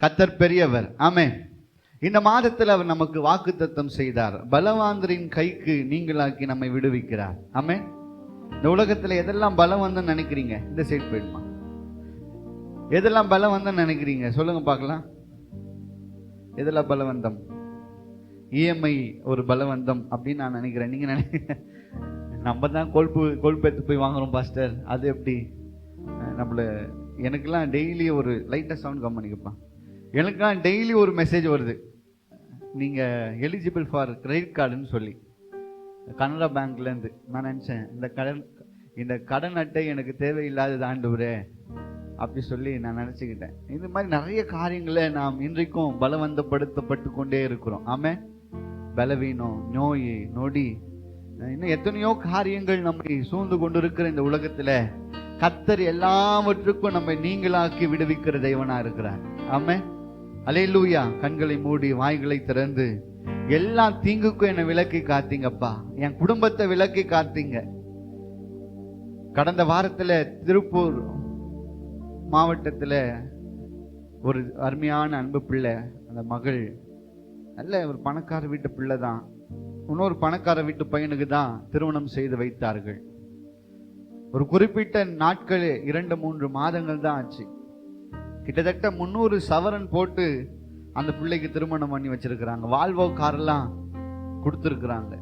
கர்த்தர் பெரியவர். ஆமென். இந்த மாதத்தில் அவர் நமக்கு வாக்குத்தத்தம் செய்தார். பலவாந்தரின் கைக்கு நீங்களாக்கி நம்மை விடுவிக்கிறார். ஆமென். இந்த உலகத்துல எதெல்லாம் பலம் வந்து நினைக்கிறீங்க? இந்த சைடு போயிடுமா. எதெல்லாம் பலம் வந்து நினைக்கிறீங்க சொல்லுங்க பார்க்கலாம். எதெல்லாம் பலவந்தம்? இஎம்ஐ ஒரு பலவந்தம் அப்படின்னு நான் நினைக்கிறேன். நீங்க நம்ம தான் கொழுப்பெடுத்து போய் வாங்குறோம் பாஸ்டர். அது எப்படி நம்மள? எனக்கெல்லாம் டெய்லி ஒரு லைட்டாக சவுண்ட் கம்பெனிக்குப்பா, எனக்கெல்லாம் டெய்லி ஒரு மெசேஜ் வருது, நீங்கள் எலிஜிபிள் ஃபார் கிரெடிட் கார்டுன்னு சொல்லி கனரா பேங்க்லேருந்து. நான் நினச்சேன் இந்த கடன் அட்டை எனக்கு தேவையில்லாதது ஆண்டவரே அப்படி சொல்லி நான் நினச்சிக்கிட்டேன். இது மாதிரி நிறைய காரியங்களை நாம் இன்றைக்கும் பலவந்தப்படுத்தப்பட்டு கொண்டே இருக்கிறோம். ஆமாம். பலவீனம், நோய் நொடி, இன்னும் எத்தனையோ காரியங்கள் நம்மை சூழ்ந்து கொண்டு இருக்கிற இந்த உலகத்தில் கர்த்தர் எல்லாவற்றுக்கும் நம்மை நீங்களாக்கி விடுவிக்கிற தேவனா இருக்கிறார். ஆமென். அல்லேலூயா. கண்களை மூடி வாய்களை திறந்து, எல்லா தீங்குக்கும் என்னை விலக்கி காத்தீங்கப்பா, என் குடும்பத்தை விலக்கி காத்தீங்க. கடந்த வாரத்தில் திருப்பூர் மாவட்டத்தில் ஒரு அருமையான அன்பு பிள்ளை, அந்த மகள் நல்ல ஒரு பணக்கார வீட்டு பிள்ளை தான், இன்னொரு பணக்கார வீட்டு பையனுக்கு தான் திருமணம் செய்து வைத்தார்கள். ஒரு குறிப்பிட்ட நாட்கள் 2-3 மாதங்கள் தான் ஆச்சு. கிட்டத்தட்ட 300 சவரன் போட்டு அந்த பிள்ளைக்கு திருமணம் பண்ணி வச்சிருக்கிறாங்க. வால்வோ காரெல்லாம் கொடுத்துருக்குறாங்க.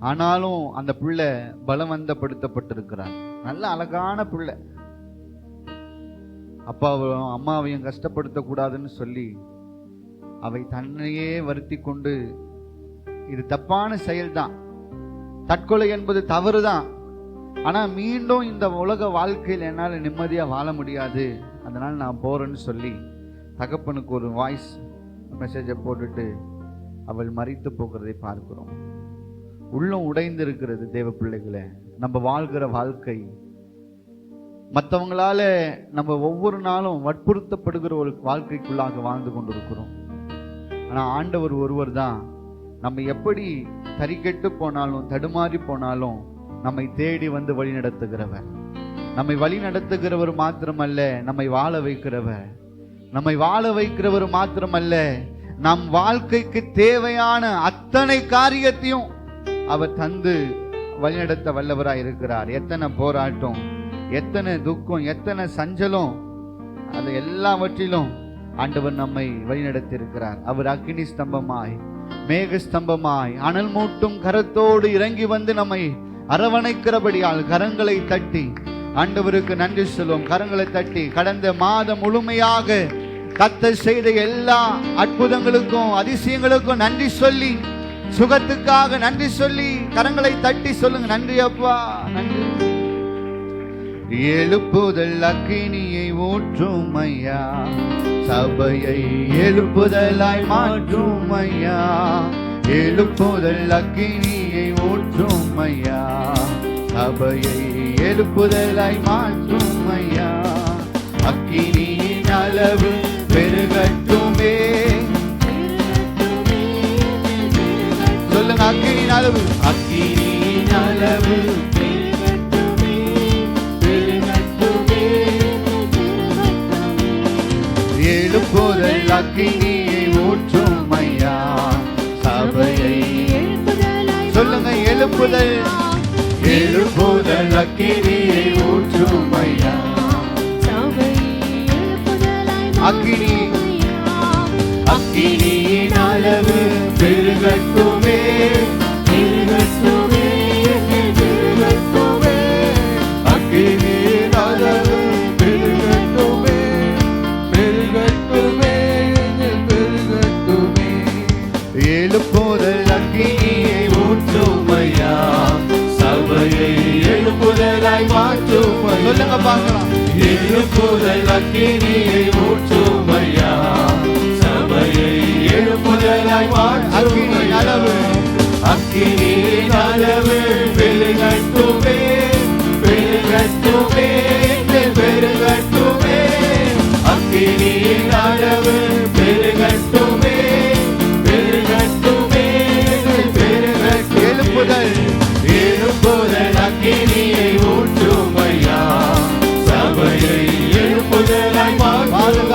ஆனாலும் அந்த பிள்ளை பலவந்தப்படுத்தப்பட்டிருக்கிறாங்க. நல்ல அழகான பிள்ளை. அப்பாவையும் அம்மாவையும் கஷ்டப்படுத்தக்கூடாதுன்னு சொல்லி அவை தன்னையே வருத்தி கொண்டு, இது தப்பான செயல்தான், தற்கொலை என்பது தவறுதான், ஆனா மீண்டும் இந்த உலக வாழ்க்கையில் என்னால் நிம்மதியா வாழ முடியாது, அதனால நான் போறேன்னு சொல்லி தகப்பனுக்கு ஒரு வாய்ஸ் மெசேஜை போட்டுட்டு அவள் மரித்து போகிறதை பார்க்கிறோம். உள்ளம் உடைந்து இருக்கிறது. தேவ பிள்ளைகளே, நம்ம வாழ்கிற வாழ்க்கை மற்றவங்களால நம்ம ஒவ்வொரு நாளும் வற்புறுத்தப்படுகிற ஒரு வாழ்க்கைக்குள்ளாக வாழ்ந்து கொண்டிருக்கிறோம். ஆனா ஆண்டவர் ஒருவர் தான் நம்ம எப்படி தறிக்கெட்டு போனாலும் தடுமாறி போனாலும் நம்மை தேடி வந்து வழி நடத்துகிறவர். நம்மை வழி நடத்துகிறவர் மாத்திரமல்ல, நம்மை வாழ வைக்கிறவர். நம்மை வாழ வைக்கிறவர் மாத்திரமல்ல, நம் வாழ்க்கைக்கு தேவையான அத்தனை காரியத்தையும் அவர் தந்து வழிநடத்த வல்லவராய் இருக்கிறார். எத்தனை போராட்டம், எத்தனை துக்கம், எத்தனை சஞ்சலம், அது எல்லாவற்றிலும் ஆண்டவர் நம்மை வழிநடத்தி இருக்கிறார். அவர் அக்கினி ஸ்தம்பமாய், மேக ஸ்தம்பமாய், அனல் மூட்டும் கரத்தோடு இறங்கி வந்து நம்மை அரவணைக்கிறபடியால் கரங்களை தட்டி ஆண்டவருக்கு நன்றி சொல்லுவோம். கரங்களை தட்டி கடந்த மாதம் முழுமையாக கர்த்தர் செய்த எல்லா அற்புதங்களுக்கும் அதிசயங்களுக்கும் நன்றி சொல்லி, சுகத்துக்காக நன்றி சொல்லி கரங்களை தட்டி சொல்லுங்க, நன்றி அப்பா, நன்றி. எழுப்புதல் அக்கினியை ஊற்றும் ஐயா, சபையை எழுப்புதலாய் மாற்றும் ஐயா. எழுப்புதல் அக்கினியை ஊற்றும் ஐயா, சபையை எழுப்புதலாய் மாற்றும் ஐயா. அக்கினியின் அளவு பெருகட்டுமே. சொல்லுங்க, அக்கினியின் அளவு, அக்கினியின் அளவு பெருகட்டுமே, பெருகட்டுமே. எழுப்புதல் அக்கினியை ஊற்றும் ஐயா, சபையை சொல்லுங்க, எழுப்புதல், எழுப்புதல் அக்கினியை ஊற்றும் ஐயா, அக்கினி, அக்கினியின் அளவு பெருகட்டுமே, பெருகட்டுமே, பெருகட்டுமே. அக்கினியின் அளவு பெருகட்டுமே, பெருகட்டுமே, பெருகட்டுமே. எழுப்புதல் அக்கினியை ஊற்றும் ஐயா, சபையை எழுப்புதலாய் மாற்றும். சொல்லுங்க பார்க்கலாம். எழுப்புதல் அக்கினியை ஊற்றும் ஐயா, சபையை எழுப்புதலாய் மாற்றும். அக்கினியின் அளவு, அக்கினியின் அளவு பெருகட்டுமே, பெருகட்டுமே, பெருகட்டுமே. அக்கினியின் அளவு பெருகட்டுமே, பெருகட்டுமே, பெருகட்டுமே. எழுப்புதல், எழுப்புதல் அக்கினியை ஊற்றும் ஐயா, சபையை எழுப்புதலாய் மாற்றும்.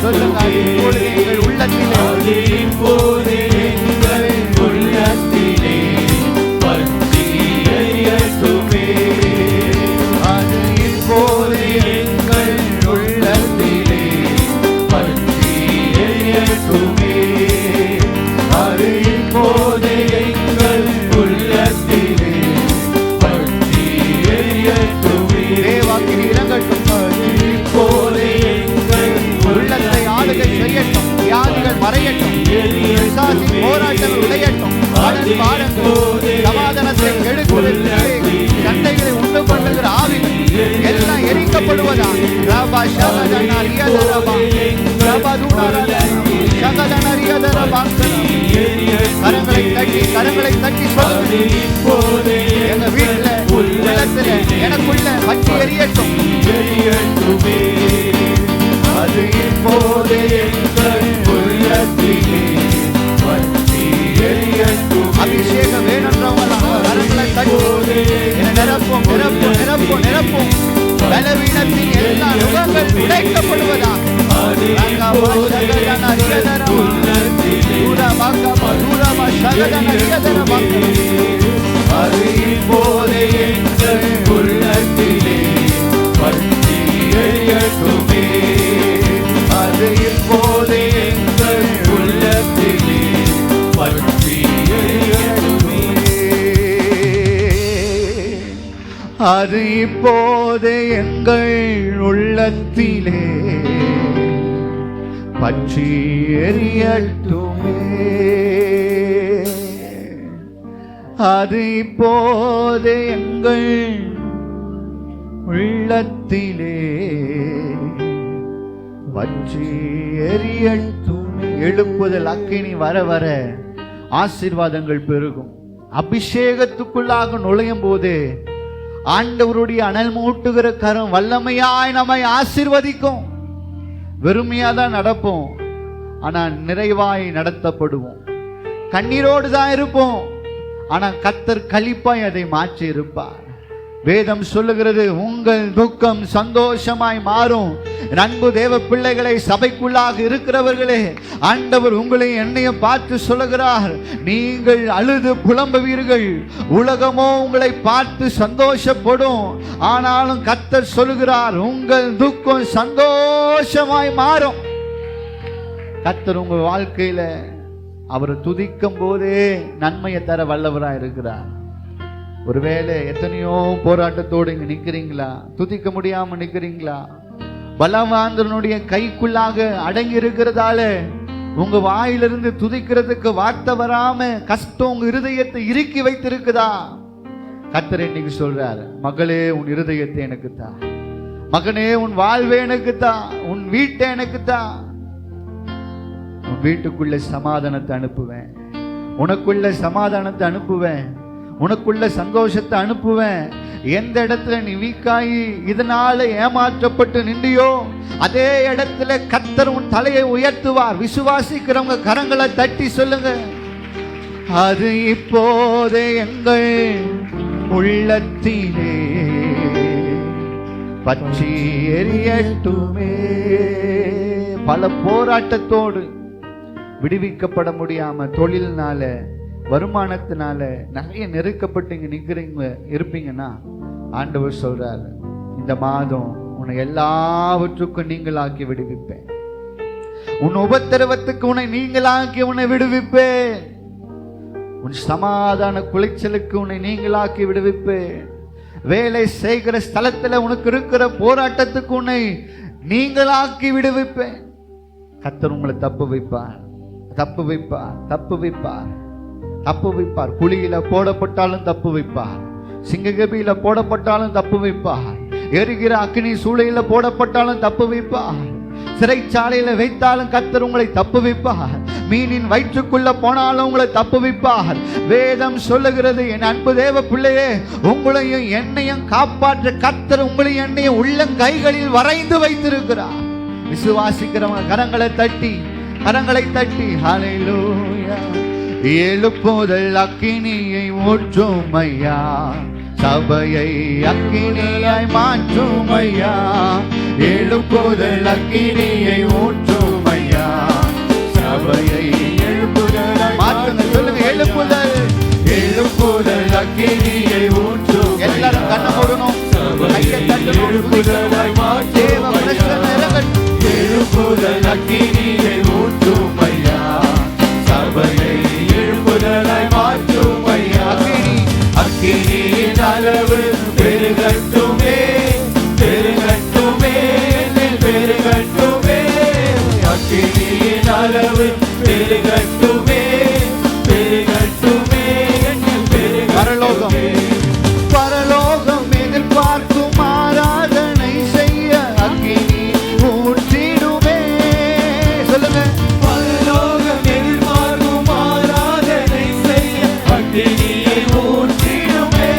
சொல்லுங்க, இப்பொழுது எங்கள் உள்ளத்திலே மறையட்டும், போராட்டங்கள் உடையட்டும், சமாதானத்தை கெடுக்கிற சண்டைகளை உண்டு பண்ணுகிற ஆவிகள் எல்லாம் எரிக்கப்படுவதா. கரங்களை தட்டி எங்க வீட்டுல உள்ளத்துல எனக்குள்ள பற்றி எரியட்டும். அது இப்போதே அபிஷேகம் வேணுன்றவங்க கரங்களை தட்டி நிரப்பும் நிரப்பும் நிரப்பும் நிரப்பும். பலவீனத்தின் எல்லா நுகங்கள் உடைக்கப்படுவதா. அது இப்போதே எங்கள் உள்ளத்திலே பற்றி எரியட்டுமே. அது இப்போதே எங்கள் உள்ளத்திலே பற்றி எரியட்டுமே. அது இப்போதே எங்கள் உள்ளத்திலே பற்றி எரியட்டுமே. அது இப்போதே எங்கள் உள்ளத்திலே பற்றி எரியட்டுமே. எழுப்புதல் அக்கினி வர வர ஆசீர்வாதங்கள் பெருகும். அபிஷேகத்துக்குள்ளாக நுழையும் போது ஆண்டவருடைய அனல் மூட்டுகிற கரம் வல்லமையாய் நம்மை ஆசீர்வதிக்கும். வெறுமையா தான் நடப்போம், ஆனா நிறைவாய் நடத்தப்படுவோம். கண்ணீரோடு தான் இருப்போம், ஆனா கர்த்தர் களிப்பாய் அதை மாற்றி இருப்பார். வேதம் சொல்லுகிறது, உங்கள் துக்கம் சந்தோஷமாய் மாறும். அன்பு தேவ பிள்ளைகளை, சபைக்குள்ளாக இருக்கிறவர்களே, ஆண்டவர் உங்களை என்னையும் பார்த்து சொல்லுகிறார், நீங்கள் அழுது புலம்புவீர்கள், உலகமோ உங்களை பார்த்து சந்தோஷப்படும். ஆனாலும் கர்த்தர் சொல்லுகிறார், உங்கள் துக்கம் சந்தோஷமாய் மாறும். கர்த்தர் உங்கள் வாழ்க்கையில அவரை துதிக்கும் போதே நன்மையை தர வல்லவராய் இருக்கிறார். ஒருவேளை எத்தனையோ போராட்டத்தோடு இங்க நிக்கிறீங்களா? துதிக்க முடியாம நிக்கிறீங்களா? பலவாந்தனுடைய கைக்குள்ளாக அடங்கி இருக்கிறதால உங்க வாயிலிருந்து துதிக்கிறதுக்கு வார்த்தை வராம கஷ்டம் உங்க இருதயத்தை இறுக்கி வைத்திருக்குதா? கர்த்தர் இன்னைக்கு சொல்றாரு, மகளே உன் இருதயத்தை எனக்கு தா, மகனே உன் வாழ்வே எனக்கு தா, உன் வீட்டை எனக்கு தா. உன் வீட்டுக்குள்ள சமாதானத்தை அனுப்புவேன், உனக்குள்ள சமாதானத்தை அனுப்புவேன், உனக்குள்ள சந்தோஷத்தை அனுப்புவேன். எந்த இடத்துல நீ வீக்காயி இதனால ஏமாற்றப்பட்டு நின்றியோ அதே இடத்துல கர்த்தர் உன் தலையை உயர்த்துவார். விசுவாசிக்கிறவங்க கரங்களை தட்டி சொல்லுங்க, அது இப்போதே எங்கள் உள்ளத்திலே பற்றி எரியட்டுமே. பல போராட்டத்தோடு விடுவிக்கப்பட முடியாம, தொழில்னால வருமானத்தினால நிறைய நெருக்கப்பட்டு இங்க நிக்கிறீங்க இருப்பீங்கன்னா, ஆண்டவர் சொல்றாரு, இந்த மாதம் உன்னை எல்லாவற்றுக்கும் நீங்களாக்கி விடுவிப்பேன். உன் உபத்திரவத்துக்கு உன்னை நீங்களாக்கி உன்னை விடுவிப்பேன். உன் சமாதான குலைச்சலுக்கு உன்னை நீங்களாக்கி விடுவிப்பேன். வேலை செய்கிற ஸ்தலத்துல உனக்கு இருக்கிற போராட்டத்துக்கு உன்னை நீங்களாக்கி விடுவிப்பேன். கர்த்தர் உங்களை தப்பு வைப்பார், தப்பு வைப்பார், தப்பு வைப்பார், தப்பு வைப்பார். குழியில போடப்பட்டாலும் தப்பு வைப்பார், சிங்ககபியில போடப்பட்டாலும் தப்பு வைப்பார், எரிகிற அக்னி சூளையில போடப்பட்டாலும் தப்பு வைப்பார், சிறைச்சாலையில வைத்தாலும் கர்த்தர் உங்களை தப்பு வைப்பார், மீனின் வயிற்றுக்குள்ள போனாலும் உங்களை தப்பு வைப்பார். வேதம் சொல்லுகிறது, என் அன்பு தேவ பிள்ளையே, உங்களையும் என்னையும் காப்பாற்ற கர்த்தர் உங்களையும் என்னையும் உள்ளங்கைகளில் வரைந்து வைத்திருக்கிறார். விசுவாசிக்கிறவங்க கரங்களை தட்டி, கரங்களை தட்டி ஹல்லேலூயா. எழுப்புதல் அக்கினியை ஊற்றும் ஐயா, சபையை அக்கினியாய் மாற்றும் ஐயா, எழுப்புதல் அக்கினியை ஊற்றும் ஐயா, சபையை எழுப்புதலாய் மாற்றுங்க. சொல்லுங்க, எழுப்புதல், எழுப்புதல் அக்கினியை ஊற்றும். எல்லாரும் கண்ண மூடணும், கையை தட்டணும். எழுப்புதலாய் மாற்றும் எழுப்புதல் அக்கினியை ஊற்றும் ஐயா, சபையை எழுப்புதலாய் மாற்றும் ஐயா. அக்கினியின் அளவு பெருகட்டுமே, பெருகட்டுமே, பெருகட்டுமே. அக்கினியின் அளவு பெருகட்டுமே, பெருகட்டுமே, பரலோகம், பரலோகம் எதிர்பார்க்கும் ஆராதனை செய்ய அக்கினி ஊற்றிடுமே. சொல்லுங்க, பரலோகம் எதிர்பார்க்கும் ஆராதனை செய்ய அக்கினியை ஊற்றிடுமே.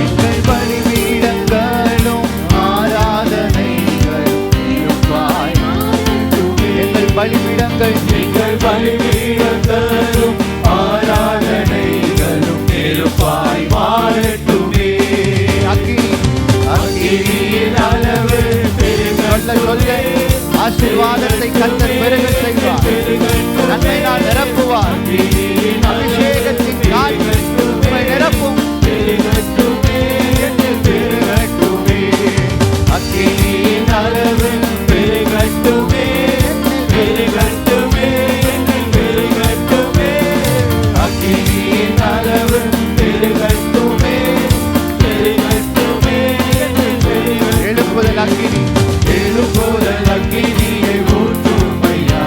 எங்கள் பலிபீடங்களும் ஆராதனைகள் இருப்பாய், எங்கள் பலிபீடங்கள், எங்கள் பலிபீடங்களும் ஆராதனைகளும் இருப்பாய் மாறட்டுமே. அக்கினியின் அளவு பெருகட்டுமே, ஆசீர்வாதத்தை கர்த்தர் பெருக செய்வார், நன்மையினால் நிரப்புவார், அபிஷேகத்தின் காற்று உம்மை நிரப்பும். பெருகட்டுமே, பெருகட்டுமே, அக்கினியின் அளவு பெருகட்டுமே, பெருகட்டுமே, பெருகட்டுமே, அக்கினியின் அளவு பெருகட்டுமே, பெருகட்டுமே, எழுப்புதல் அக்கினி, எழுப்புதல் அக்கினியை ஊற்றும் ஐயா,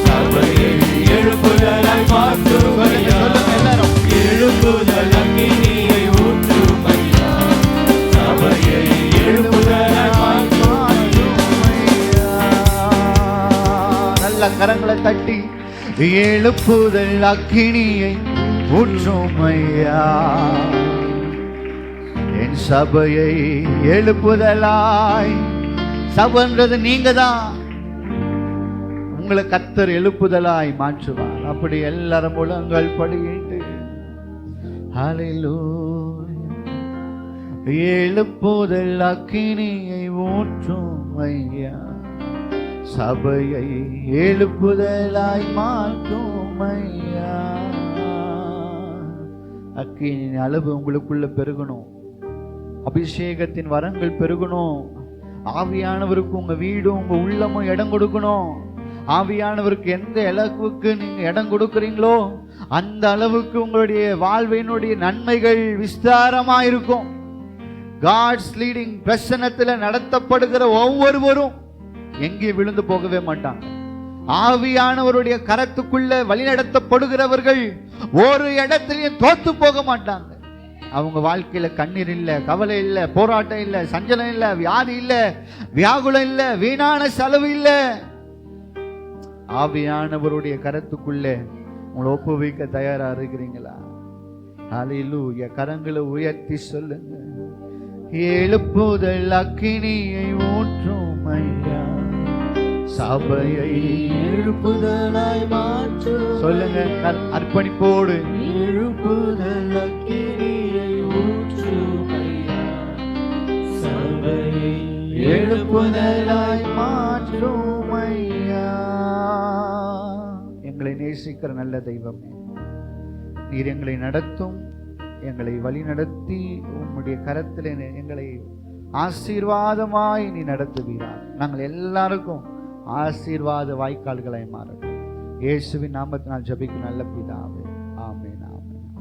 சபையை எழுப்புதலாய் மாற்றும் ஐயா. எல்லாரும் எழுப்புதல் அக்கினியை ஊற்றும் ஐயா, சபையை எழுப்புதலாய் மாற்றும் ஐயா. நல்ல கரங்களை தட்டி எழுப்புதல் அக்கினியை ஊற்றும் ஐயா, என் சபையை எழுப்புதலாய். சபைன்றது நீங்க தான், உங்களை கர்த்தர் எழுப்புதலாய் மாற்றுவார். அப்படி எல்லாரும் முழங்கள் படியிட்டு ஹல்லேலூயா. எழுப்புதல் அக்கினியை ஊற்றும் ஐயா, சபையை எழுப்புதலாய் மாற்றும் ஐயா. அக்கினியின் அளவு உங்களுக்குள்ள பெருகணும், அபிஷேகத்தின் வரங்கள் பெருகணும், ஆவியானவருக்கு உங்க வீடும் உங்க உள்ளமும் இடம் கொடுக்கணும். ஆவியானவருக்கு எந்த அளவுக்கு நீங்க இடம் கொடுக்கிறீங்களோ அந்த அளவுக்கு உங்களுடைய வாழ்வினுடைய நன்மைகள் விஸ்தாரமா இருக்கும். காட்ஸ் லீடிங் பிரசன்னத்தில் நடத்தப்படுகிற ஒவ்வொருவரும் எங்கே விழுந்து போகவே மாட்டாங்க. ஆவியானவருடைய கரத்துக்குள்ள வழிநடத்தப்படுகிறவர்கள் ஒரு இடத்திலையும் தோத்து போக மாட்டாங்க. அவங்க வாழ்க்கையில கண்ணீர் இல்லை, கவலை இல்லை, போராட்டம் இல்லை, சஞ்சலம் இல்லை, வியாதி இல்லை, வியாகுலம் இல்லை, வீணான செலவு இல்லை. ஆவியானவருடைய கரத்துக்குள்ளே உங்களை ஒப்புவிக்க தயாரா இருக்கிறீங்களா? ஹல்லேலூயா. கரங்களை உயர்த்தி சொல்லுங்க, எழுப்புதல் அக்கினியை ஊற்றும் ஐயா, சபையை எழுப்புதலாய் மாற்றும். சொல்லுங்க அர்ப்பணிப்போடு, எழுப்புதல் அக்கினியை ஊற்றும் ஐயா, சபையை எழுப்புதலாய் மாற்றும் ஐயா. எங்களை நேசிக்கிற நல்ல தெய்வமே, நீர் எங்களை நடத்தும், எங்களை வழி நடத்தி உம்முடைய கரத்தில் எங்களை ஆசீர்வாதமாய் நீ நடத்துவீரார். நாங்கள் எல்லாருக்கும் ஆசீர்வாத வாய்க்கால்களை மாறட்டும். இயேசுவின் நாமத்தினால் ஜெபிக்கும் நல்ல பிதாவே.